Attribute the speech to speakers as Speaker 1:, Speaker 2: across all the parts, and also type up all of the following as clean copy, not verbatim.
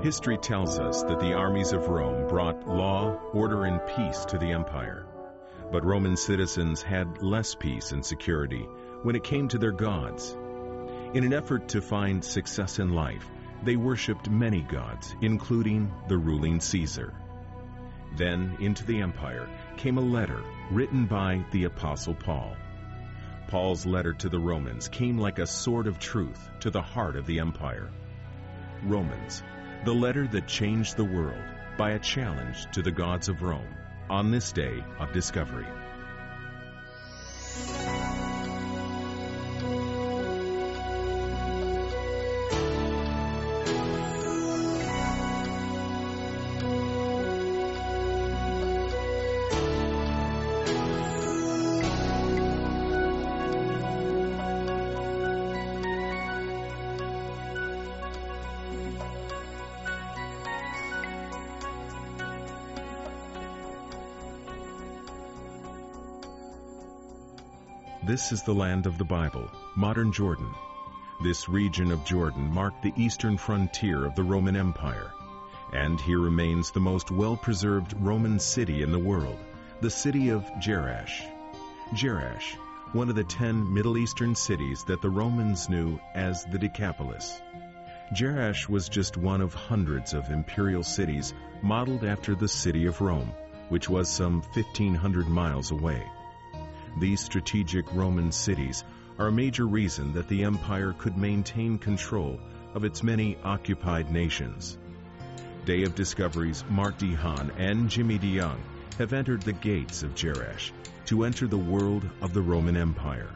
Speaker 1: History tells us that the armies of Rome brought law, order, and peace to the empire. But Roman citizens had less peace and security when it came to their gods. In an effort to find success in life, they worshipped many gods, including the ruling Caesar. Then, into the empire came a letter written by the Apostle Paul. Paul's letter to the Romans came like a sword of truth to the heart of the empire. Romans, the letter that changed the world by a challenge to the gods of Rome on this day of discovery. This is the land of the Bible, modern Jordan. This region of Jordan marked the eastern frontier of the Roman Empire, and here remains the most well-preserved Roman city in the world, the city of Jerash. Jerash, one of the 10 Middle Eastern cities that the Romans knew as the Decapolis. Jerash was just one of hundreds of imperial cities modeled after the city of Rome, which was some 1,500 miles away. These strategic Roman cities are a major reason that the empire could maintain control of its many occupied nations. Day of Discovery's Mark D. Hahn and Jimmy DeYoung have entered the gates of Jerash to enter the world of the Roman Empire.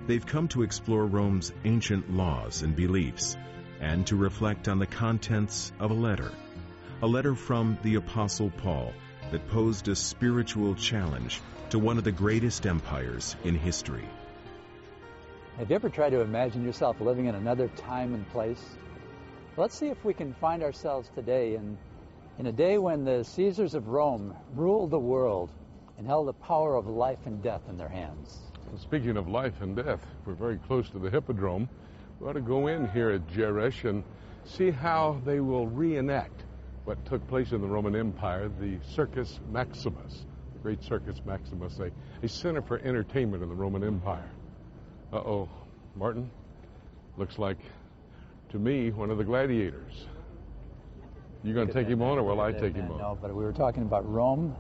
Speaker 1: They've come to explore Rome's ancient laws and beliefs and to reflect on the contents of a letter from the Apostle Paul that posed a spiritual challenge to one of the greatest empires in history.
Speaker 2: Have you ever tried to imagine yourself living in another time and place? Let's see if we can find ourselves today in a day when the Caesars of Rome ruled the world and held the power of life and death in their hands.
Speaker 3: Well, speaking of life and death, we're very close to the Hippodrome. We ought to go in here at Jerash and see how they will reenact what took place in the Roman Empire, the Circus Maximus. Great Circus Maximus, a center for entertainment in the Roman Empire. Uh-oh, Martin, looks like, to me, one of the gladiators. You going to take him on, or will I take him on?
Speaker 2: No, but we were talking about Rome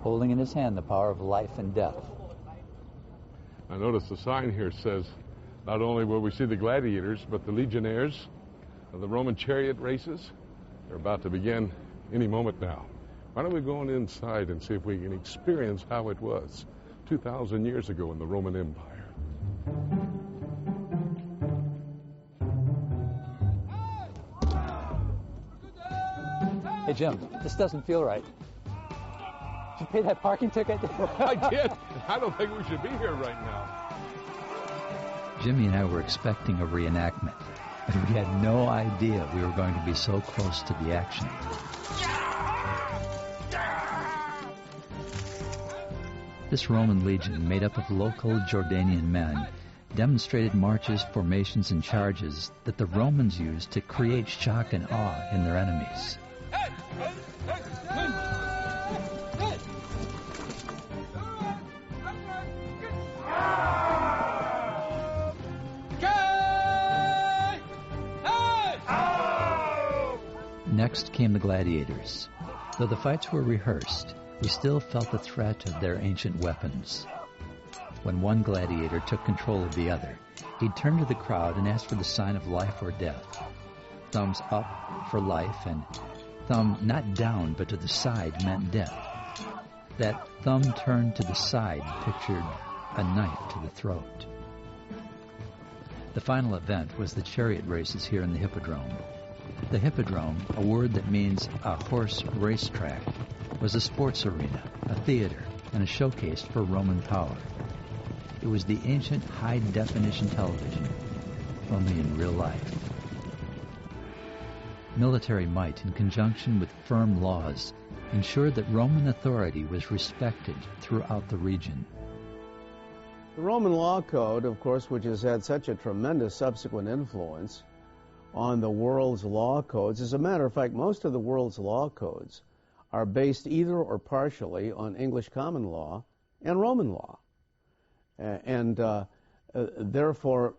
Speaker 2: holding in his hand the power of life and death.
Speaker 3: I notice the sign here says, not only will we see the gladiators, but the legionnaires of the Roman chariot races. They're about to begin any moment now. Why don't we go on inside and see if we can experience how it was 2,000 years ago in the Roman Empire.
Speaker 2: Hey, Jim, this doesn't feel right. Did you pay that parking ticket?
Speaker 3: I did. I don't think we should be here right now.
Speaker 4: Jimmy and I were expecting a reenactment, but we had no idea we were going to be so close to the action. This Roman legion, made up of local Jordanian men, demonstrated marches, formations, and charges that the Romans used to create shock and awe in their enemies. Next came the gladiators. Though the fights were rehearsed, we still felt the threat of their ancient weapons. When one gladiator took control of the other, he'd turn to the crowd and ask for the sign of life or death. Thumbs up for life, and thumb not down but to the side meant death. That thumb turned to the side pictured a knife to the throat. The final event was the chariot races here in the Hippodrome. The Hippodrome, a word that means a horse racetrack, was a sports arena, a theater, and a showcase for Roman power. It was the ancient high-definition television, only in real life. Military might, in conjunction with firm laws, ensured that Roman authority was respected throughout the region.
Speaker 5: The Roman law code, of course, which has had such a tremendous subsequent influence on the world's law codes. As a matter of fact, most of the world's law codes are based either or partially on English common law and Roman law. Therefore,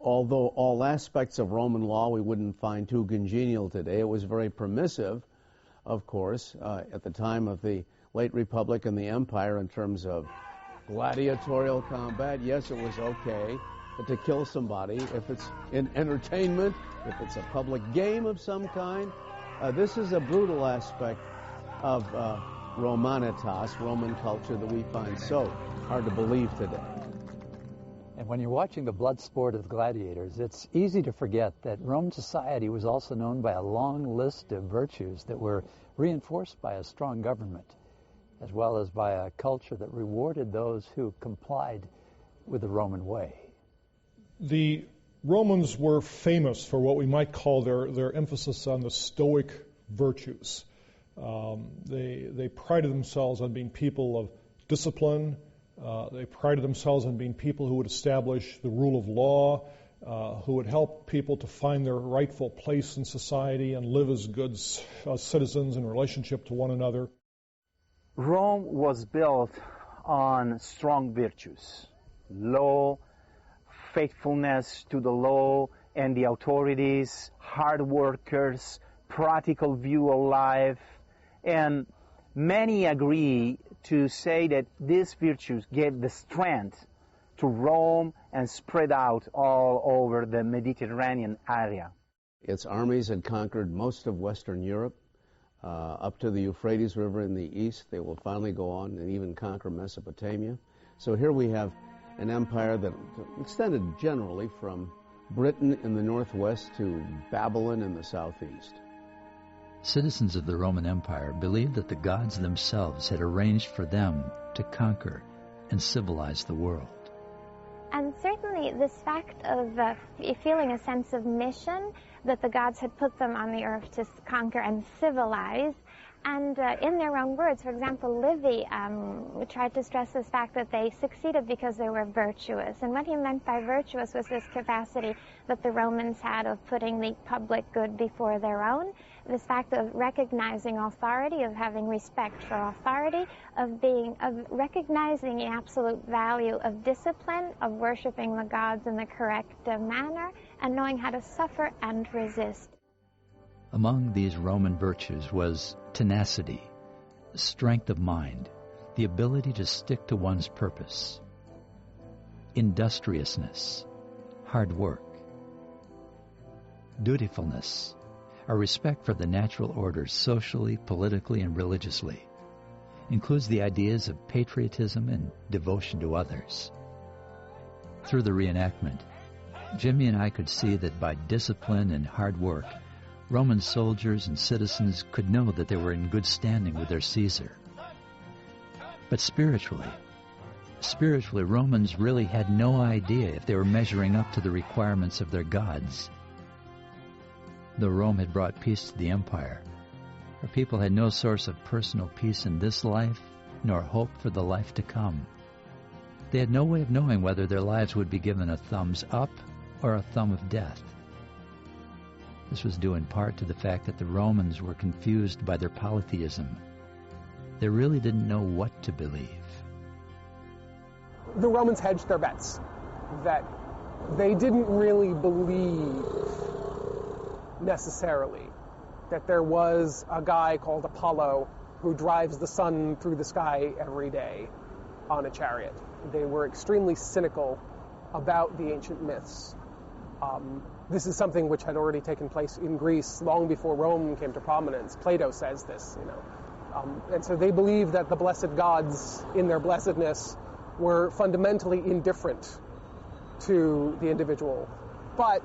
Speaker 5: although all aspects of Roman law we wouldn't find too congenial today, it was very permissive, of course, at the time of the late Republic and the Empire in terms of gladiatorial combat. Yes, it was okay to kill somebody if it's in entertainment, if it's a public game of some kind. This is a brutal aspect of Romanitas, Roman culture, that we find so hard to believe today.
Speaker 2: And when you're watching the blood sport of gladiators, it's easy to forget that Roman society was also known by a long list of virtues that were reinforced by a strong government, as well as by a culture that rewarded those who complied with the Roman way.
Speaker 6: The Romans were famous for what we might call their emphasis on the Stoic virtues. They prided themselves on being people of discipline. They prided themselves on being people who would establish the rule of law, who would help people to find their rightful place in society and live as good citizens in relationship to one another.
Speaker 7: Rome was built on strong virtues: law, faithfulness to the law and the authorities, hard workers, practical view of life. And many agree to say that these virtues gave the strength to Rome and spread out all over the Mediterranean area.
Speaker 5: Its armies had conquered most of Western Europe, up to the Euphrates River in the east. They will finally go on and even conquer Mesopotamia. So here we have an empire that extended generally from Britain in the northwest to Babylon in the southeast.
Speaker 4: Citizens of the Roman Empire believed that the gods themselves had arranged for them to conquer and civilize the world.
Speaker 8: And certainly this fact of feeling a sense of mission, that the gods had put them on the earth to conquer and civilize. And in their own words, for example, Livy tried to stress this fact that they succeeded because they were virtuous. And what he meant by virtuous was this capacity that the Romans had of putting the public good before their own, this fact of recognizing authority, of having respect for authority, of recognizing the absolute value of discipline, of worshiping the gods in the correct manner, and knowing how to suffer and resist.
Speaker 4: Among these Roman virtues was tenacity, strength of mind, the ability to stick to one's purpose, industriousness, hard work, dutifulness, a respect for the natural orders socially, politically, and religiously, includes the ideas of patriotism and devotion to others. Through the reenactment, Jimmy and I could see that by discipline and hard work, Roman soldiers and citizens could know that they were in good standing with their Caesar. But spiritually, Romans really had no idea if they were measuring up to the requirements of their gods. Though Rome had brought peace to the empire, her people had no source of personal peace in this life, nor hope for the life to come. They had no way of knowing whether their lives would be given a thumbs up or a thumb of death. This was due in part to the fact that the Romans were confused by their polytheism. They really didn't know what to believe.
Speaker 9: The Romans hedged their bets, that they didn't really believe necessarily that there was a guy called Apollo who drives the sun through the sky every day on a chariot. They were extremely cynical about the ancient myths. This is something which had already taken place in Greece long before Rome came to prominence. Plato says this, and so they believed that the blessed gods, in their blessedness, were fundamentally indifferent to the individual. But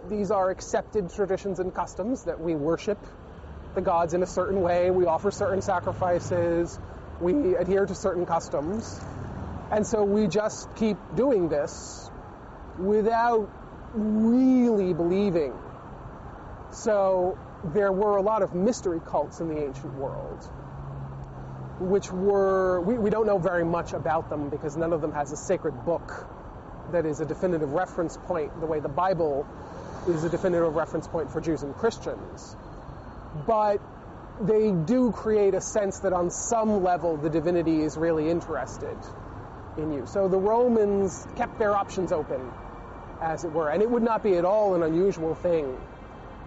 Speaker 9: these are accepted traditions and customs that we worship the gods in a certain way, we offer certain sacrifices, we adhere to certain customs, and so we just keep doing this without really believing. So there were a lot of mystery cults in the ancient world, which were, we don't know very much about them because none of them has a sacred book that is a definitive reference point the way the Bible is a definitive reference point for Jews and Christians. But they do create a sense that on some level the divinity is really interested in you. So the Romans kept their options open, as it were. And it would not be at all an unusual thing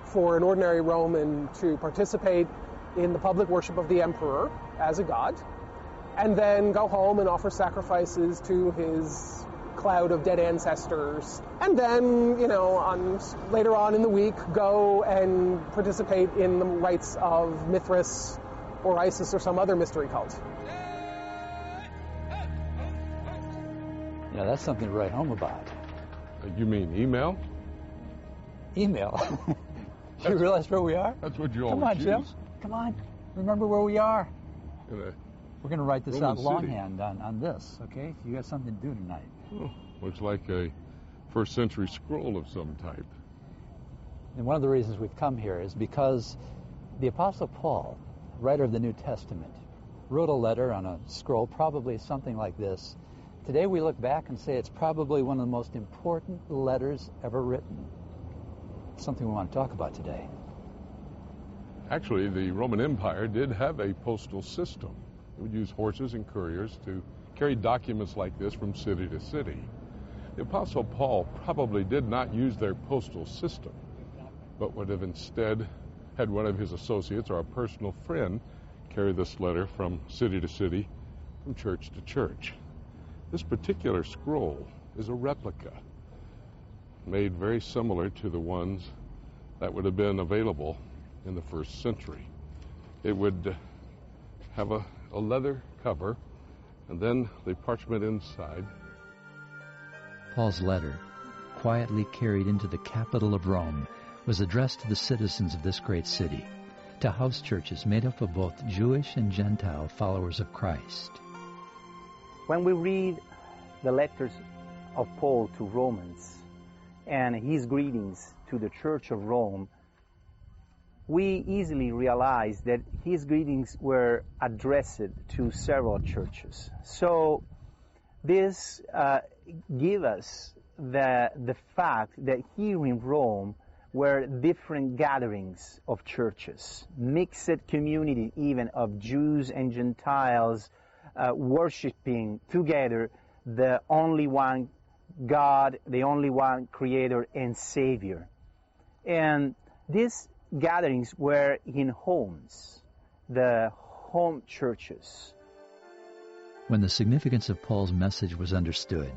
Speaker 9: for an ordinary Roman to participate in the public worship of the emperor as a god, and then go home and offer sacrifices to his cloud of dead ancestors, and then, later on in the week, go and participate in the rites of Mithras or Isis or some other mystery cult.
Speaker 2: Yeah, that's something to write home about.
Speaker 3: You mean email?
Speaker 2: Email? You realize where we are?
Speaker 3: That's what you
Speaker 2: always
Speaker 3: use.
Speaker 2: Come on, Jim. Come on. Remember where we are. We're going to write this
Speaker 3: Roman
Speaker 2: out longhand on this, okay? You got something to do tonight.
Speaker 3: Oh, looks like a first century scroll of some type.
Speaker 2: And one of the reasons we've come here is because the Apostle Paul, writer of the New Testament, wrote a letter on a scroll, probably something like this. Today we look back and say it's probably one of the most important letters ever written. It's something we want to talk about today.
Speaker 3: Actually, the Roman Empire did have a postal system. It would use horses and couriers to carry documents like this from city to city. The Apostle Paul probably did not use their postal system, but would have instead had one of his associates or a personal friend carry this letter from city to city, from church to church. This particular scroll is a replica, made very similar to the ones that would have been available in the first century. It would have a leather cover, and then the parchment inside.
Speaker 4: Paul's letter, quietly carried into the capital of Rome, was addressed to the citizens of this great city, to house churches made up of both Jewish and Gentile followers of Christ.
Speaker 7: When we read the letters of Paul to Romans and his greetings to the Church of Rome, we easily realize that his greetings were addressed to several churches. So this gives us the fact that here in Rome were different gatherings of churches, mixed community even of Jews and Gentiles worshiping together the only one God, the only one Creator and Savior. And these gatherings were in homes, the home churches.
Speaker 4: When the significance of Paul's message was understood,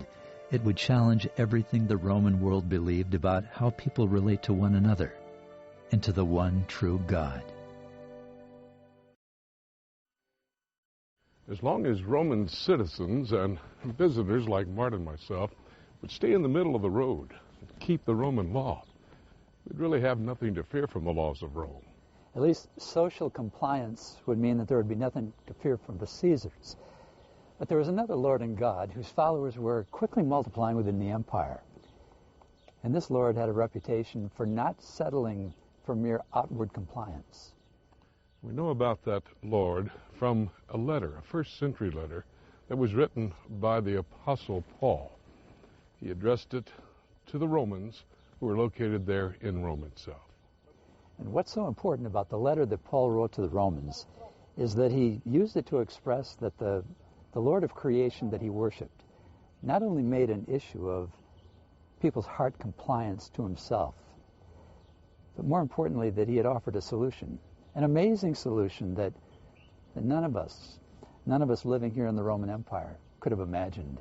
Speaker 4: it would challenge everything the Roman world believed about how people relate to one another and to the one true God.
Speaker 3: As long as Roman citizens and visitors like Martin and myself would stay in the middle of the road and keep the Roman law, we'd really have nothing to fear from the laws of Rome.
Speaker 2: At least social compliance would mean that there would be nothing to fear from the Caesars. But there was another Lord and God whose followers were quickly multiplying within the empire. And this Lord had a reputation for not settling for mere outward compliance.
Speaker 3: We know about that Lord from a letter, a first century letter, that was written by the Apostle Paul. He addressed it to the Romans who were located there in Rome itself.
Speaker 2: And what's so important about the letter that Paul wrote to the Romans is that he used it to express that the Lord of creation that he worshipped not only made an issue of people's heart compliance to himself, but more importantly that he had offered a solution, an amazing solution that none of us living here in the Roman Empire could have imagined.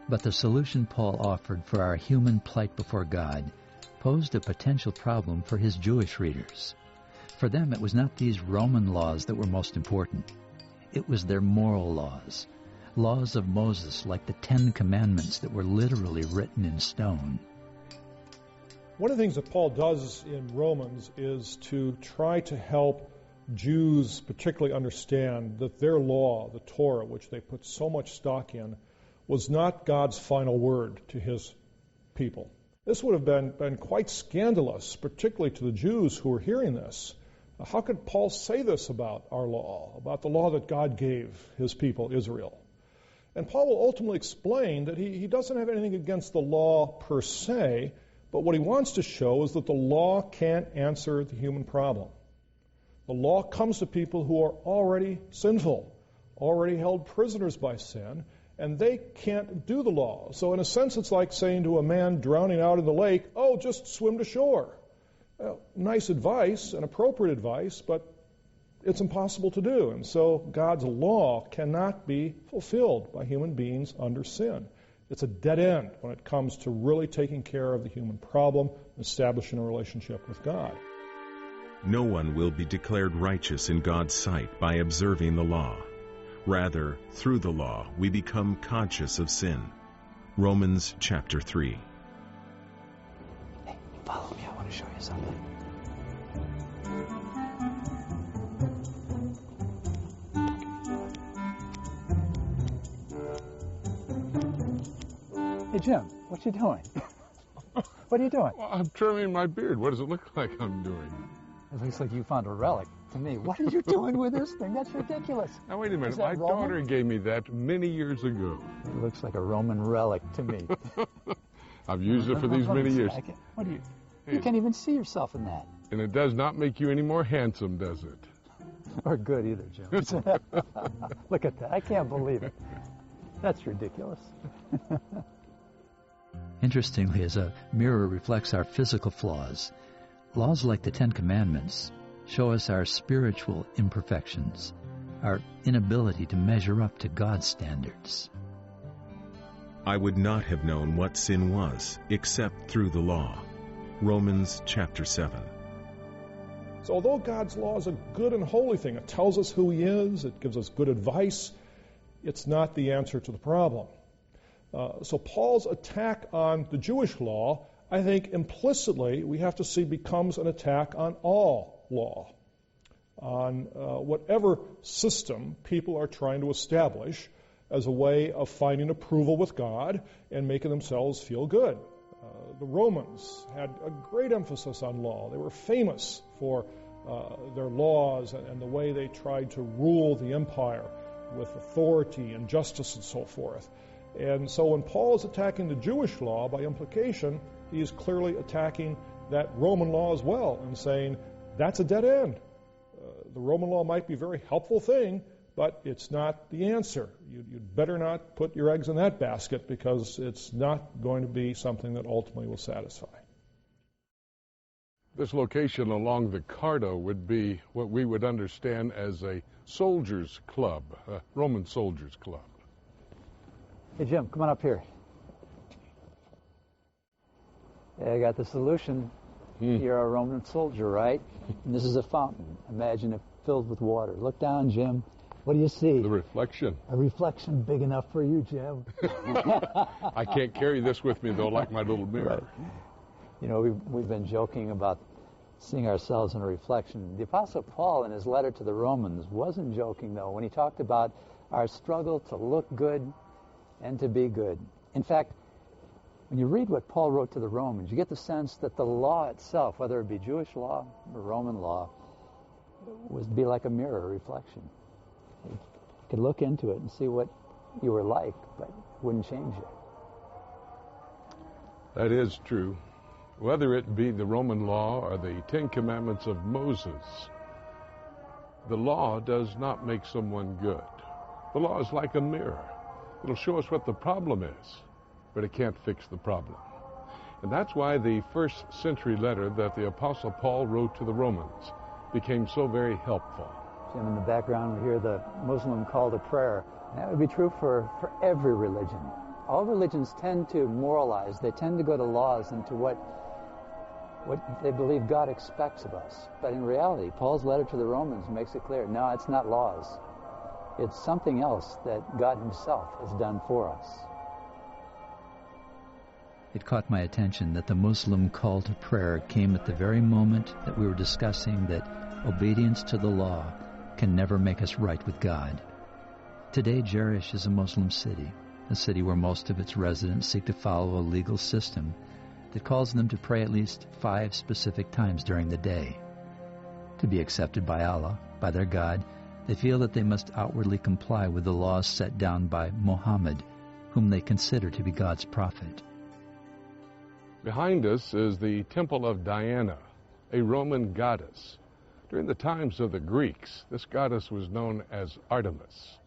Speaker 4: But the solution Paul offered for our human plight before God posed a potential problem for his Jewish readers. For them, it was not these Roman laws that were most important. It was their moral laws, laws of Moses like the 10 Commandments that were literally written in stone.
Speaker 6: One of the things that Paul does in Romans is to try to help Jews particularly understand that their law, the Torah, which they put so much stock in, was not God's final word to his people. This would have been quite scandalous, particularly to the Jews who were hearing this. How could Paul say this about our law, about the law that God gave his people, Israel? And Paul will ultimately explain that he doesn't have anything against the law per se, but what he wants to show is that the law can't answer the human problem. The law comes to people who are already sinful, already held prisoners by sin, and they can't do the law. So in a sense, it's like saying to a man drowning out in the lake, oh, just swim to shore. Well, nice advice and appropriate advice, but it's impossible to do. And so God's law cannot be fulfilled by human beings under sin. It's a dead end when it comes to really taking care of the human problem and establishing a relationship with God.
Speaker 1: No one will be declared righteous in God's sight by observing the law. Rather, through the law, we become conscious of sin. Romans chapter 3.
Speaker 2: Hey, follow me. I want to show you something. Hey, Jim, what you doing? What are you doing?
Speaker 3: Well, I'm trimming my beard. What does it look like I'm doing?
Speaker 2: It looks like you found a relic to me. What are you doing with this thing? That's ridiculous.
Speaker 3: Now, wait a minute.
Speaker 2: Is that
Speaker 3: My daughter gave me that many years ago.
Speaker 2: It looks like a Roman relic to me.
Speaker 3: I've used it for these many years.
Speaker 2: What do you? You can't even see yourself in that.
Speaker 3: And it does not make you any more handsome, does it?
Speaker 2: Or good either, Jim. Look at that. I can't believe it. That's ridiculous.
Speaker 4: Interestingly, as a mirror reflects our physical flaws, laws like the Ten Commandments show us our spiritual imperfections, our inability to measure up to God's standards.
Speaker 1: I would not have known what sin was except through the law. Romans chapter 7.
Speaker 6: So although God's law is a good and holy thing, it tells us who He is, it gives us good advice, it's not the answer to the problem. So Paul's attack on the Jewish law, I think implicitly we have to see becomes an attack on all law, on whatever system people are trying to establish as a way of finding approval with God and making themselves feel good. The Romans had a great emphasis on law. They were famous for their laws and the way they tried to rule the empire with authority and justice and so forth. And so when Paul is attacking the Jewish law, by implication, he is clearly attacking that Roman law as well and saying that's a dead end. The Roman law might be a very helpful thing, but it's not the answer. You'd better not put your eggs in that basket because it's not going to be something that ultimately will satisfy.
Speaker 3: This location along the Cardo would be what we would understand as a soldiers' club, a Roman soldiers' club.
Speaker 2: Hey, Jim, come on up here. I got the solution. You're a Roman soldier, right? And this is a fountain. Imagine it filled with water. Look down, Jim. What do you see?
Speaker 3: The reflection.
Speaker 2: A reflection big enough for you, Jim.
Speaker 3: I can't carry this with me, though, like my little mirror.
Speaker 2: Right. You know, we've been joking about seeing ourselves in a reflection. The Apostle Paul, in his letter to the Romans, wasn't joking, though, when he talked about our struggle to look good and to be good. In fact, when you read what Paul wrote to the Romans, you get the sense that the law itself, whether it be Jewish law or Roman law, would be like a mirror, a reflection. You could look into it and see what you were like, but it wouldn't change you.
Speaker 3: That is true. Whether it be the Roman law or the Ten Commandments of Moses, the law does not make someone good. The law is like a mirror. It'll show us what the problem is, but it can't fix the problem. And that's why the first century letter that the Apostle Paul wrote to the Romans became so very helpful.
Speaker 2: Jim, in the background, we hear the Muslim call to prayer. And that would be true for every religion. All religions tend to moralize. They tend to go to laws and to what they believe God expects of us. But in reality, Paul's letter to the Romans makes it clear, no, it's not laws. It's something else that God Himself has done for us.
Speaker 4: It caught my attention that the Muslim call to prayer came at the very moment that we were discussing that obedience to the law can never make us right with God. Today, Jerash is a Muslim city, a city where most of its residents seek to follow a legal system that calls them to pray at least 5 specific times during the day. To be accepted by Allah, by their God, They feel that they must outwardly comply with the laws set down by Muhammad, whom they consider to be God's prophet.
Speaker 3: Behind us is the Temple of Diana, a Roman goddess. During the times of the Greeks, this goddess was known as Artemis.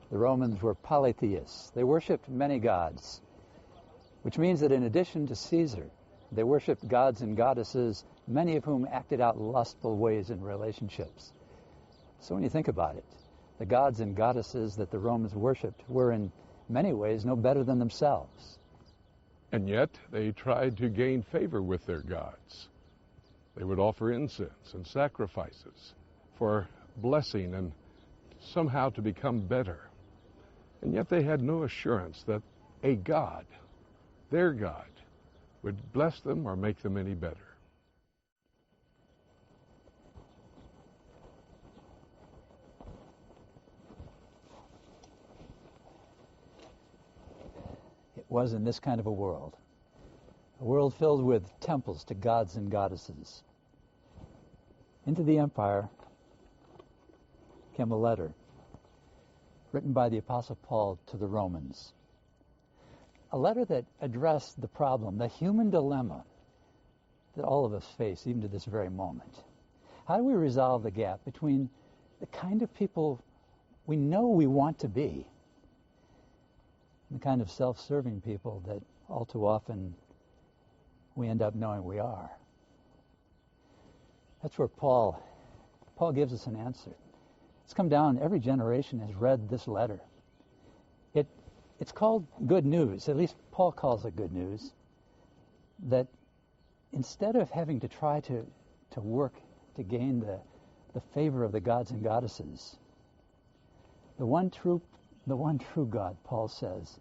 Speaker 2: The Romans were polytheists. They worshipped many gods, which means that in addition to Caesar, they worshipped gods and goddesses, many of whom acted out lustful ways in relationships. So when you think about it, the gods and goddesses that the Romans worshipped were in many ways no better than themselves.
Speaker 3: And yet they tried to gain favor with their gods. They would offer incense and sacrifices for blessing and somehow to become better. And yet they had no assurance that a God, their God, would bless them or make them any better.
Speaker 2: It was in this kind of a world filled with temples to gods and goddesses. Into the empire came a letter written by the Apostle Paul to the Romans. A letter that addressed the problem, the human dilemma that all of us face even to this very moment. How do we resolve the gap between the kind of people we know we want to be and the kind of self-serving people that all too often we end up knowing we are? That's where Paul gives us an answer. It's come down, every generation has read this letter. It's called good news, at least Paul calls it good news, that instead of having to try to work to gain the favor of the gods and goddesses, the one true God, Paul says,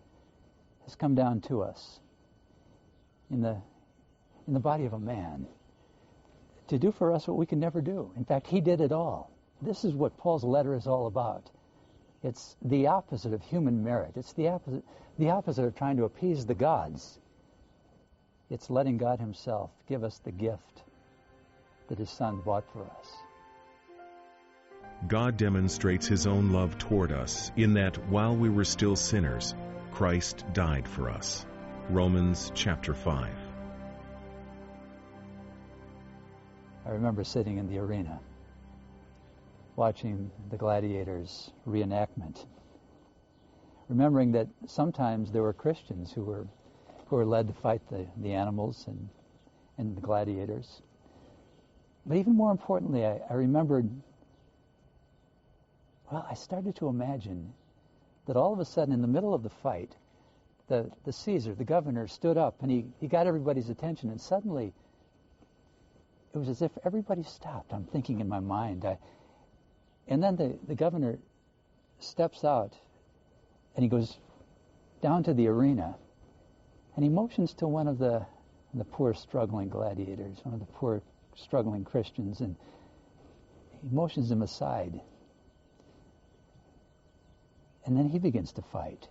Speaker 2: has come down to us in the body of a man to do for us what we can never do. In fact, he did it all. This is what Paul's letter is all about. It's the opposite of human merit. It's the opposite of trying to appease the gods. It's letting God himself give us the gift that his Son bought for us.
Speaker 1: God demonstrates his own love toward us in that while we were still sinners, Christ died for us. Romans chapter 5.
Speaker 2: I remember sitting in the arena watching the gladiators reenactment, remembering that sometimes there were Christians who were led to fight the animals and the gladiators. But even more importantly, I remembered, I started to imagine that all of a sudden in the middle of the fight, the Caesar, the governor, stood up and he got everybody's attention, and suddenly it was as if everybody stopped. I'm thinking in my mind. And then the governor steps out and he goes down to the arena and he motions to one of the poor struggling gladiators, one of the poor struggling Christians, and he motions him aside. And then he begins to fight.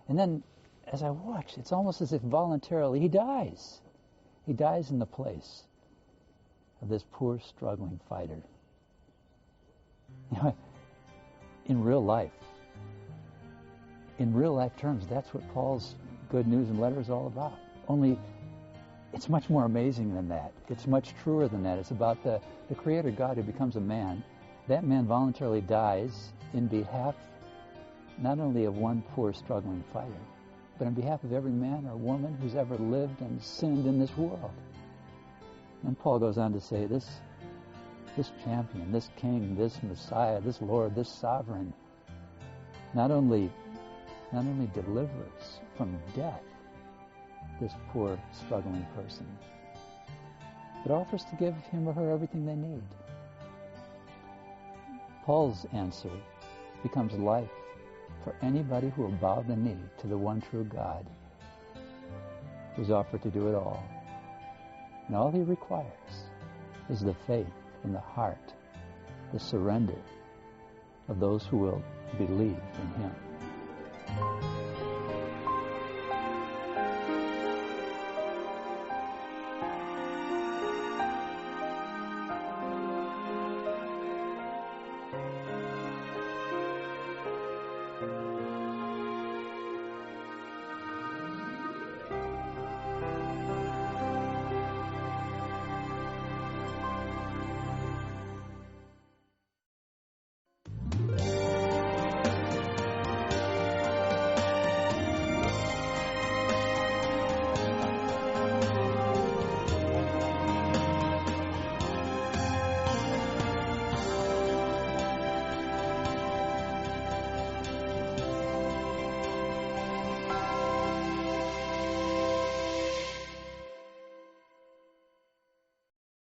Speaker 2: And then as I watch, it's almost as if voluntarily he dies. He dies in the place of this poor struggling fighter. You know, in real life terms, that's what Paul's good news and letter is all about. Only it's much more amazing than that. It's much truer than that. It's about the Creator God who becomes a man. That man voluntarily dies in behalf not only of one poor struggling fighter, but on behalf of every man or woman who's ever lived and sinned in this world. And Paul goes on to say, this champion, this king, this Messiah, this Lord, this sovereign, not only delivers from death this poor, struggling person, but offers to give him or her everything they need. Paul's answer becomes life for anybody who will bow the knee to the one true God, who's offered to do it all. And all he requires is the faith in the heart, the surrender of those who will believe in him.